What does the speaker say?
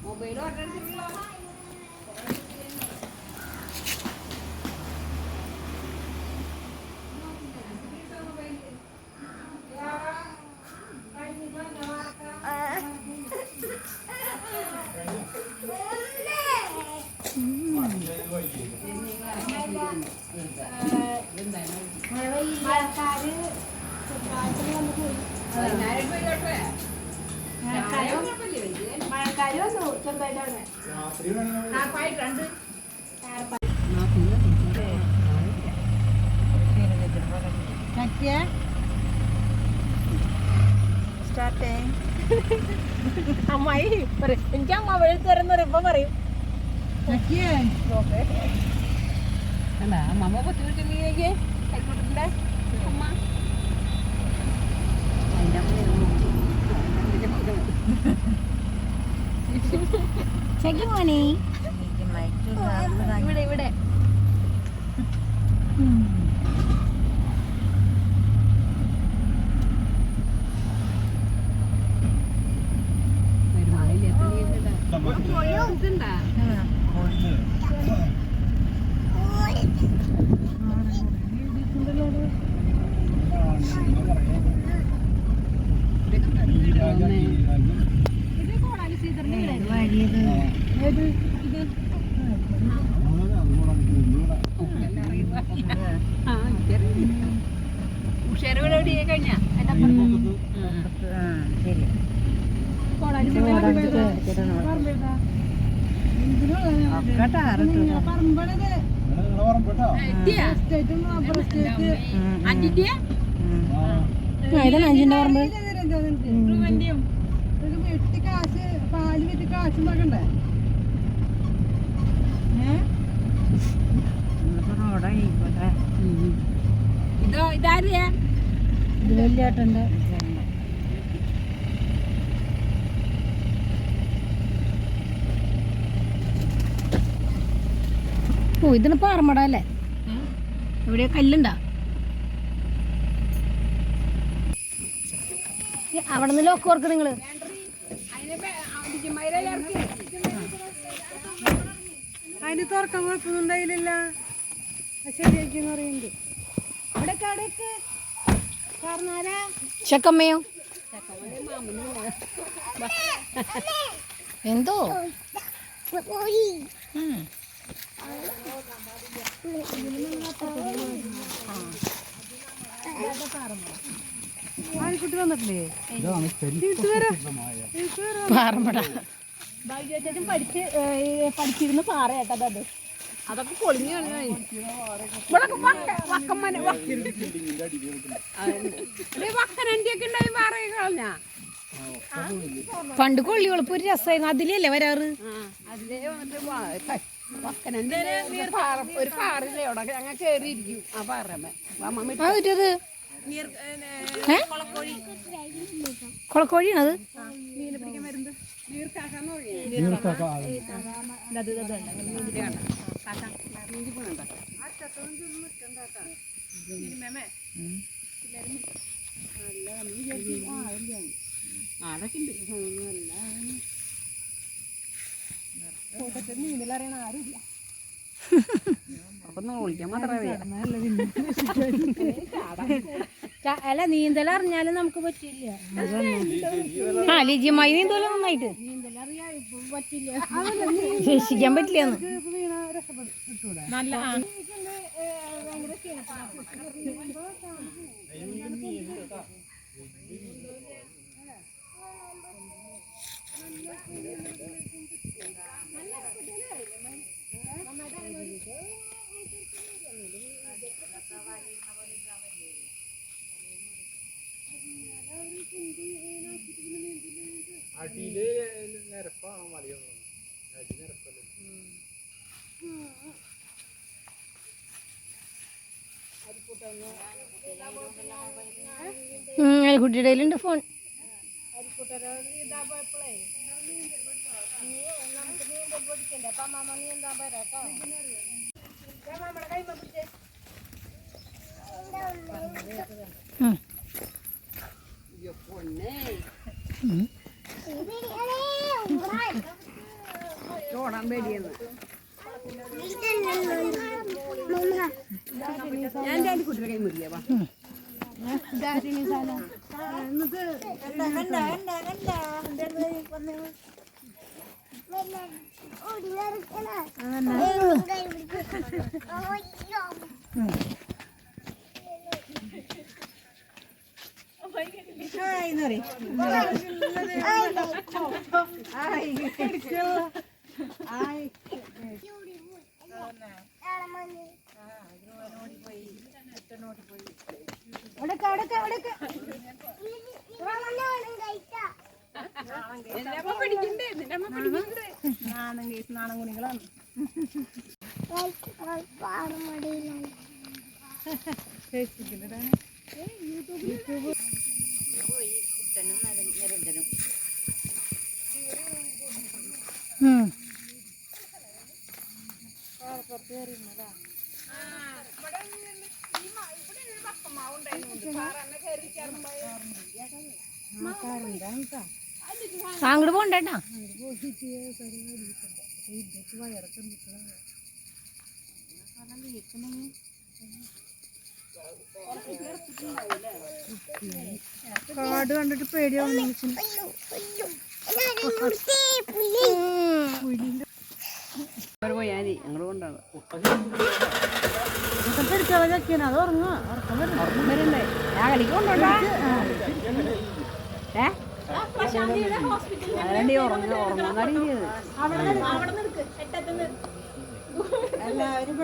Mobile order എടുത്തിട്ടുള്ള മഴക്കാര് വന്നു ചെറുതായിട്ടാണ് അമ്മായി എനിക്ക് അമ്മ വെളുത്ത് തരുന്ന പറയുമ്പോ പറയും അല്ല അമ്മ കൊച്ചു മീനൊക്കെ കൈക്കോട്ടിന്റെ അമ്മ മോനെ ഇവിടെ ഇവിടെ പാല് വെച്ച് കാശുണ്ടാക്കണ്ടേ ഇതോ ഇതാരെയാ ഇത് വലിയേട്ടൻ്റെ ഓ ഇതിന് പാറമട അല്ലേ എവിടെയാ കല്ലുണ്ടാ അവിടെ നിന്ന് ലോക്ക് ഓർക്ക് നിങ്ങള് അതിന് തുറക്കാൻ കുഴപ്പമൊന്നും ഉണ്ടായില്ല ശരിയാക്കിന്ന് പറയുന്നുണ്ട് ഇവിടെ കടക്ക് ചെക്കമ്മയോ എന്തോ ആൺകുട്ടി വന്നിട്ടില്ലേ പാറമ്പട പഠിച്ചിരുന്ന പാറ കേട്ടത് അത് അതൊക്കെ പൊളിഞ്ഞു വക്കനന്റെയൊക്കെ ഉണ്ടായി പാറ കളഞ്ഞ പണ്ട് കൊള്ളി വെളുപ്പ് ഒരു രസമായിരുന്നു അതിലല്ലേ വരാറ് വക്കനന്റെ ഒരു പാറില്ലേ അവിടെ ഞങ്ങൾ കേറിയിരിക്കും ആ പാറമ്മ കൊളക്കോഴിയാണത് മീനെ പിടിക്കാൻ വരുന്നത് നീന്തലറിയണ ആരുമില്ല അപ്പൊ നോളിക്കാൻ മാത്രമേ അല്ല നീന്തൽ അറിഞ്ഞാലും നമുക്ക് പറ്റില്ല ആ ലിജിയമായി നീന്തല നന്നായിട്ട് നീന്തലറിയാ ഇപ്പൊ പറ്റില്ല രക്ഷിക്കാൻ പറ്റില്ല നല്ല അടിയില് നിരപ്പാണ് മലയൊന്നും അടി നിരപ്പല്ലേ കുട്ടിയുടെ കയ്യിലുണ്ട് ഫോൺ ഓടാൻ പേടിയെന്ന്. ഞാൻ എൻ്റെ കുട്ടിയുടെ കൈ മുറിയാവാ. നാണം കുണികളാണ്. അങ്ങോട്ട് പോണ്ടേട്ടാ. കാട് കണ്ടിട്ട് പേടിയാവുന്നു. പോയാലേ ഞങ്ങൾ കൊണ്ടാണ് അത് ഉറങ്ങാ. ഉറക്കം വരണ്ടേ? ഞാൻ കളിക്ക് കൊണ്ടോണ്ടാ. അതിലണ്ടി ഉറങ്ങാടിയത്. എല്ലാവരും